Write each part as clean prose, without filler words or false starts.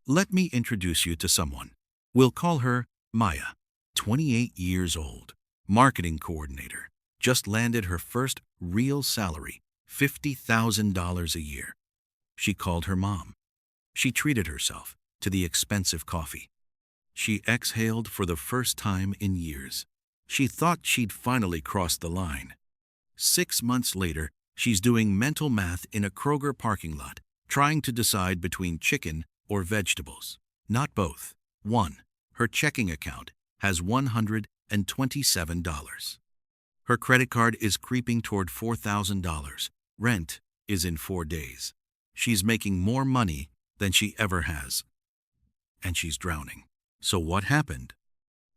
Let me introduce you to someone. We'll call her Maya, 28 years old, marketing coordinator. Just landed her first real salary, $50,000 a year. She called her mom. She treated herself to the expensive coffee. She exhaled for the first time in years. She thought she'd finally crossed the line. 6 months later, she's doing mental math in a Kroger parking lot, trying to decide between chicken or vegetables. Not both. 1. Her checking account has $127. Her credit card is creeping toward $4,000. Rent is in 4 days. She's making more money than she ever has. And she's drowning. So what happened?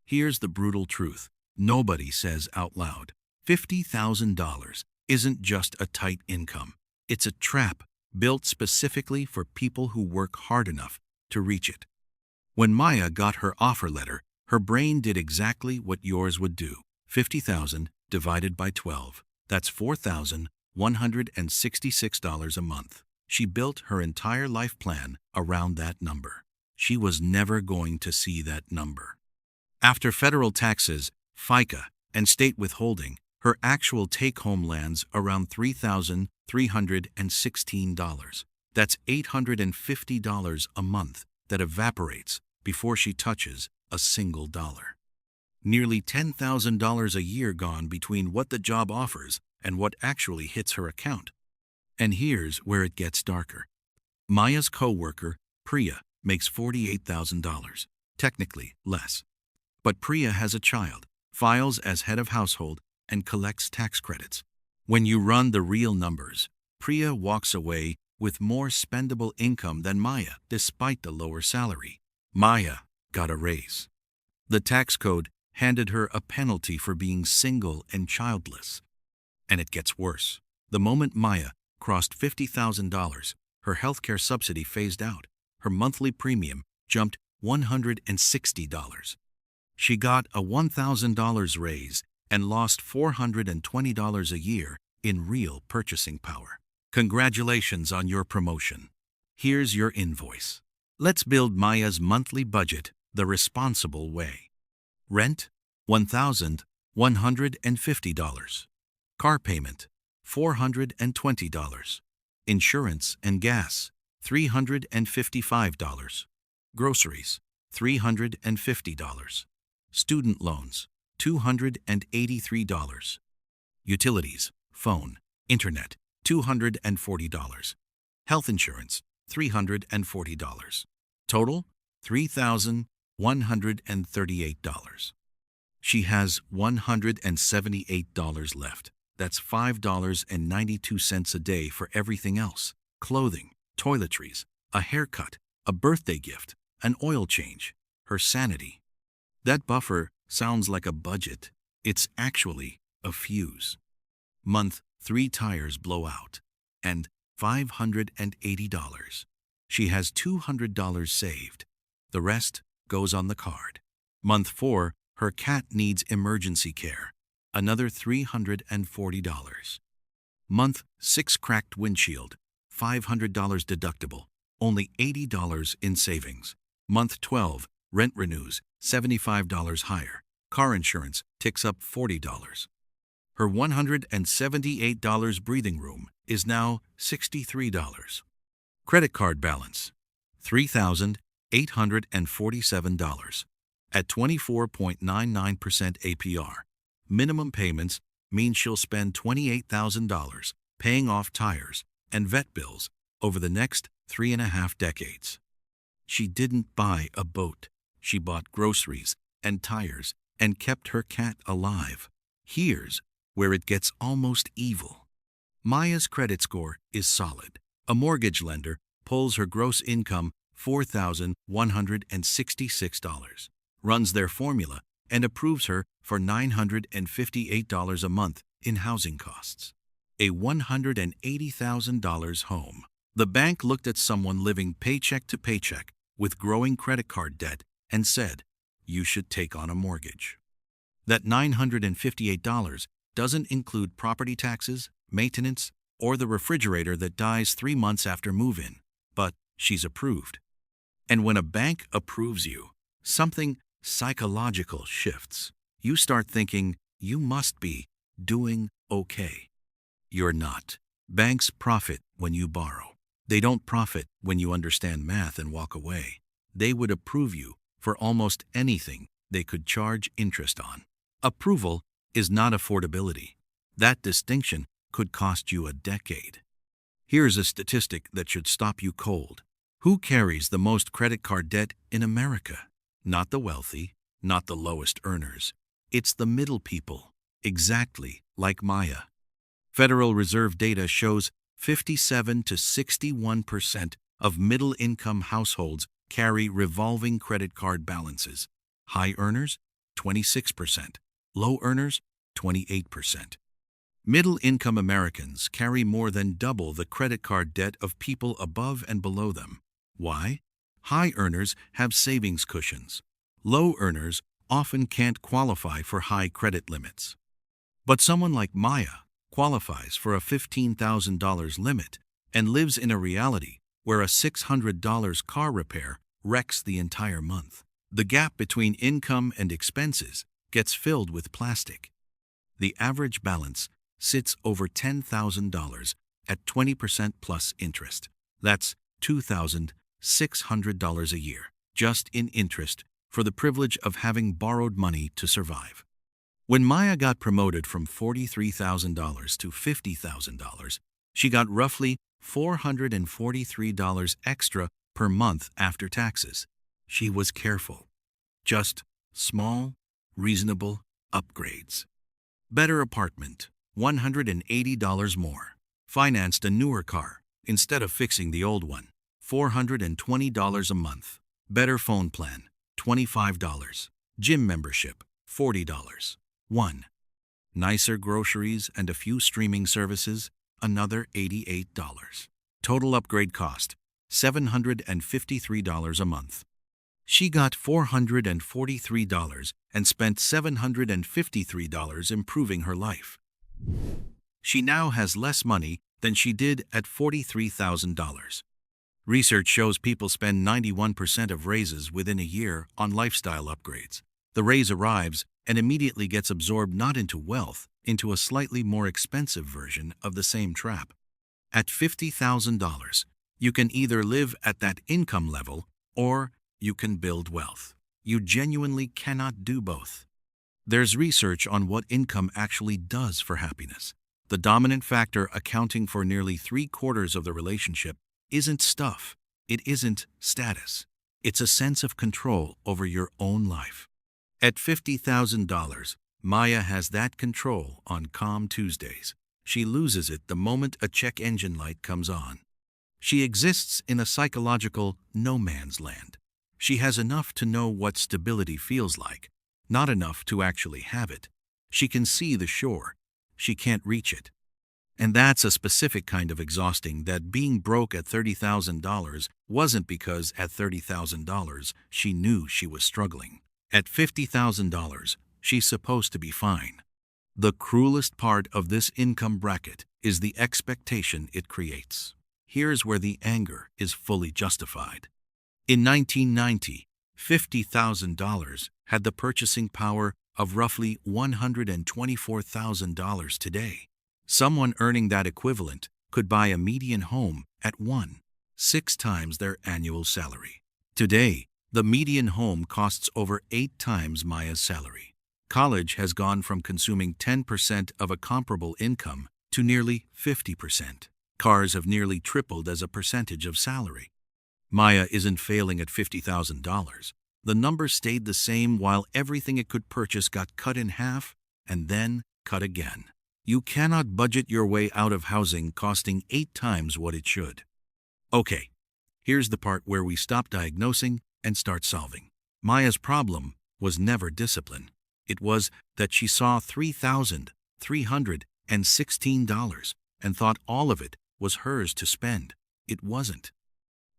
Here's the brutal truth nobody says out loud. $50,000 isn't just a tight income. It's a trap built specifically for people who work hard enough to reach it. When Maya got her offer letter, her brain did exactly what yours would do. 50,000 divided by 12. That's $4,166 a month. She built her entire life plan around that number. She was never going to see that number. After federal taxes, FICA, and state withholding, her actual take-home lands around $3,316. That's $850 a month that evaporates before she touches a single dollar. Nearly $10,000 a year gone between what the job offers and what actually hits her account. And here's where it gets darker. Maya's co-worker, Priya, makes $48,000, technically less. But Priya has a child, files as head of household, and collects tax credits. When you run the real numbers, Priya walks away with more spendable income than Maya, despite the lower salary. Maya got a raise. The tax code handed her a penalty for being single and childless. And it gets worse. The moment Maya crossed $50,000, her healthcare subsidy phased out. Her monthly premium jumped $160. She got a $1,000 raise and lost $420 a year in real purchasing power. Congratulations on your promotion. Here's your invoice. Let's build Maya's monthly budget the responsible way. Rent, $1,150. Car payment, $420. Insurance and gas, $355. Groceries, $350. Student loans, $283. Utilities, phone, internet, $240. Health insurance, $340. Total, $3,138. She has $178 left. That's $5.92 a day for everything else. Clothing, toiletries, a haircut, a birthday gift, an oil change, her sanity. That buffer sounds like a budget. It's actually a fuse. Month 3 tires blow out, and $580. She has $200 saved. The rest goes on the card. Month 4, her cat needs emergency care. Another $340. Month 6, cracked windshield. $500 deductible. Only $80 in savings. Month 12, rent renews. $75 higher. Car insurance ticks up $40. Her $178 breathing room is now $63. Credit card balance, $3,847 at 24.99% APR. Minimum payments mean she'll spend $28,000 paying off tires and vet bills over the next 3.5 decades. She didn't buy a boat. She bought groceries and tires and kept her cat alive. Here's where it gets almost evil. Maya's credit score is solid. A mortgage lender pulls her gross income $4,166, runs their formula, and approves her for $958 a month in housing costs. A $180,000 home. The bank looked at someone living paycheck to paycheck with growing credit card debt and said, "You should take on a mortgage." That $958 doesn't include property taxes, maintenance, or the refrigerator that dies 3 months after move-in, but she's approved. And when a bank approves you, something psychological shifts. You start thinking you must be doing okay. You're not. Banks profit when you borrow. They don't profit when you understand math and walk away. They would approve you for almost anything they could charge interest on. Approval is not affordability. That distinction could cost you a decade. Here's a statistic that should stop you cold. Who carries the most credit card debt in America? Not the wealthy, not the lowest earners. It's the middle people, exactly like Maya. Federal Reserve data shows 57 to 61% of middle-income households carry revolving credit card balances. High earners, 26%. Low earners, 28%. Middle-income Americans carry more than double the credit card debt of people above and below them. Why? High earners have savings cushions. Low earners often can't qualify for high credit limits. But someone like Maya qualifies for a $15,000 limit and lives in a reality where a $600 car repair wrecks the entire month. The gap between income and expenses gets filled with plastic. The average balance sits over $10,000 at 20% plus interest. That's $2,600 a year, just in interest for the privilege of having borrowed money to survive. When Maya got promoted from $43,000 to $50,000, she got roughly $443 extra per month after taxes. She was careful. Just small, reasonable upgrades. Better apartment, $180 more. Financed a newer car instead of fixing the old one, $420 a month. Better phone plan, $25. Gym membership, $40. 1. Nicer groceries and a few streaming services, another $88. Total upgrade cost, $753 a month. She got $443 and spent $753 improving her life. She now has less money than she did at $43,000. Research shows people spend 91% of raises within a year on lifestyle upgrades. The raise arrives and immediately gets absorbed not into wealth, into a slightly more expensive version of the same trap. At $50,000, you can either live at that income level or you can build wealth. You genuinely cannot do both. There's research on what income actually does for happiness. The dominant factor accounting for nearly 3/4 of the relationship isn't stuff. It isn't status. It's a sense of control over your own life. At $50,000, Maya has that control on calm Tuesdays. She loses it the moment a check engine light comes on. She exists in a psychological no man's land. She has enough to know what stability feels like, not enough to actually have it. She can see the shore. She can't reach it. And that's a specific kind of exhausting that being broke at $30,000 wasn't because at $30,000 she knew she was struggling. At $50,000, she's supposed to be fine. The cruelest part of this income bracket is the expectation it creates. Here's where the anger is fully justified. In 1990, $50,000 had the purchasing power of roughly $124,000 today. Someone earning that equivalent could buy a median home at 1.6 times their annual salary. Today, the median home costs over 8 times Maya's salary. College has gone from consuming 10% of a comparable income to nearly 50%. Cars have nearly tripled as a percentage of salary. Maya isn't failing at $50,000. The number stayed the same while everything it could purchase got cut in half and then cut again. You cannot budget your way out of housing costing 8 times what it should. Okay, here's the part where we stop diagnosing and start solving. Maya's problem was never discipline. It was that she saw $3,316 and thought all of it was hers to spend. It wasn't.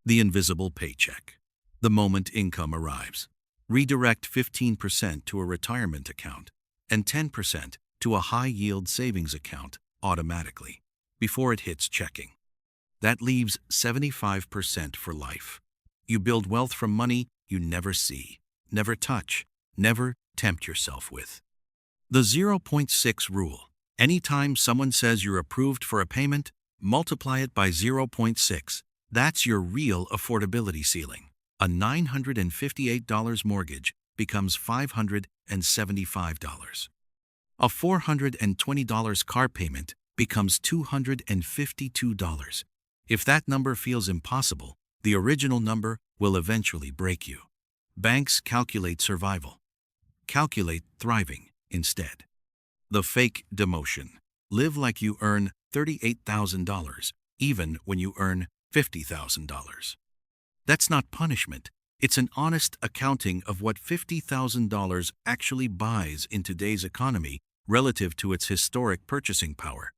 The invisible paycheck. The moment income arrives, redirect 15% to a retirement account and 10% to a high-yield savings account automatically before it hits checking. That leaves 75% for life. You build wealth from money you never see, never touch, never tempt yourself with. The zero point 0.6 rule. Anytime someone says you're approved for a payment, multiply it by zero point 0.6. That's your real affordability ceiling. A $958 mortgage becomes $575. A $420 car payment becomes $252. If that number feels impossible, the original number will eventually break you. Banks calculate survival. Calculate thriving instead. The fake demotion. Live like you earn $38,000 even when you earn $50,000. That's not punishment. It's an honest accounting of what $50,000 actually buys in today's economy relative to its historic purchasing power.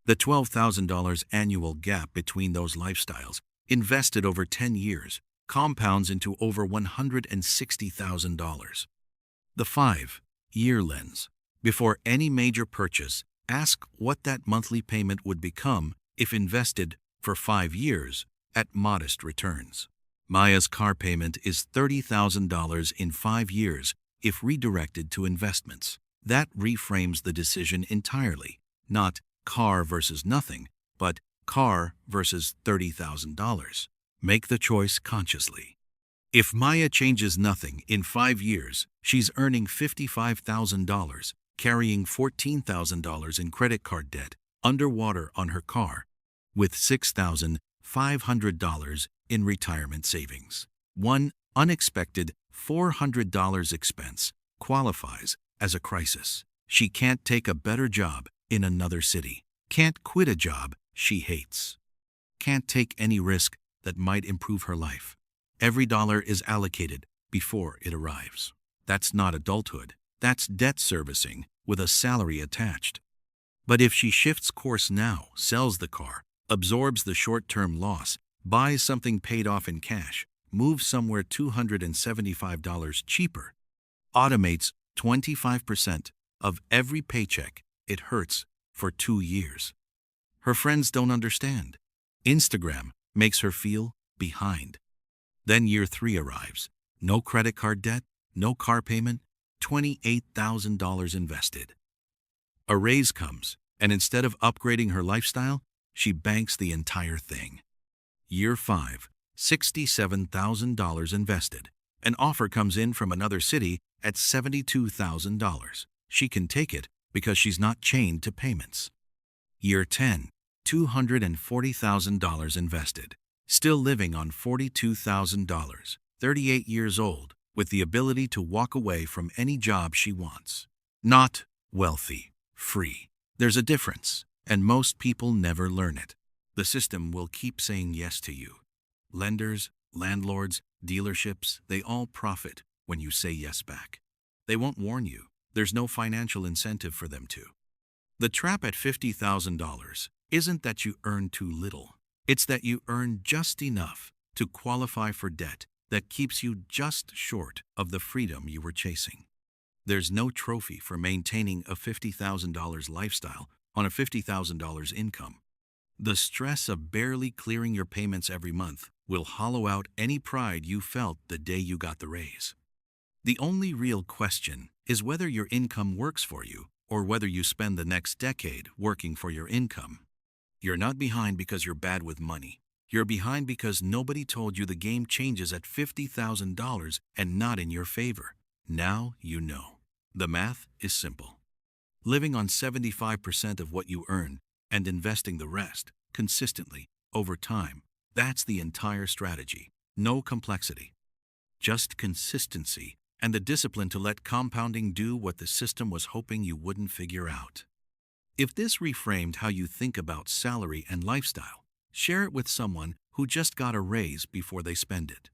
The $12,000 annual gap between those lifestyles, invested over 10 years, compounds into over $160,000. The 5-year lens. Before any major purchase, ask what that monthly payment would become if invested for 5 years at modest returns. Maya's car payment is $30,000 in 5 years if redirected to investments. That reframes the decision entirely, not car versus nothing, but car versus $30,000. Make the choice consciously. If Maya changes nothing in 5 years, she's earning $55,000, carrying $14,000 in credit card debt, underwater on her car, with $6,500 in retirement savings. One unexpected $400 expense qualifies as a crisis. She can't take a better job in another city, can't quit a job she hates, can't take any risk that might improve her life. Every dollar is allocated before it arrives. That's not adulthood. That's debt servicing with a salary attached. But if she shifts course now, sells the car, absorbs the short-term loss, buys something paid off in cash, moves somewhere $275 cheaper, automates 25% of every paycheck, it hurts for 2 years. Her friends don't understand. Instagram makes her feel behind. Then year 3 arrives. No credit card debt, no car payment, $28,000 invested. A raise comes, and instead of upgrading her lifestyle, she banks the entire thing. Year 5, $67,000 invested. An offer comes in from another city at $72,000. She can take it because she's not chained to payments. Year 10, $240,000 invested. Still living on $42,000, 38 years old, with the ability to walk away from any job she wants. Not wealthy, free. There's a difference, and most people never learn it. The system will keep saying yes to you. Lenders, landlords, dealerships, they all profit when you say yes back. They won't warn you. There's no financial incentive for them to. The trap at $50,000 isn't that you earn too little. It's that you earn just enough to qualify for debt that keeps you just short of the freedom you were chasing. There's no trophy for maintaining a $50,000 lifestyle on a $50,000 income. The stress of barely clearing your payments every month will hollow out any pride you felt the day you got the raise. The only real question is whether your income works for you or whether you spend the next decade working for your income. You're not behind because you're bad with money. You're behind because nobody told you the game changes at $50,000 and not in your favor. Now you know. The math is simple. Living on 75% of what you earn and investing the rest consistently over time, that's the entire strategy. No complexity. Just consistency and the discipline to let compounding do what the system was hoping you wouldn't figure out. If this reframed how you think about salary and lifestyle, share it with someone who just got a raise before they spend it.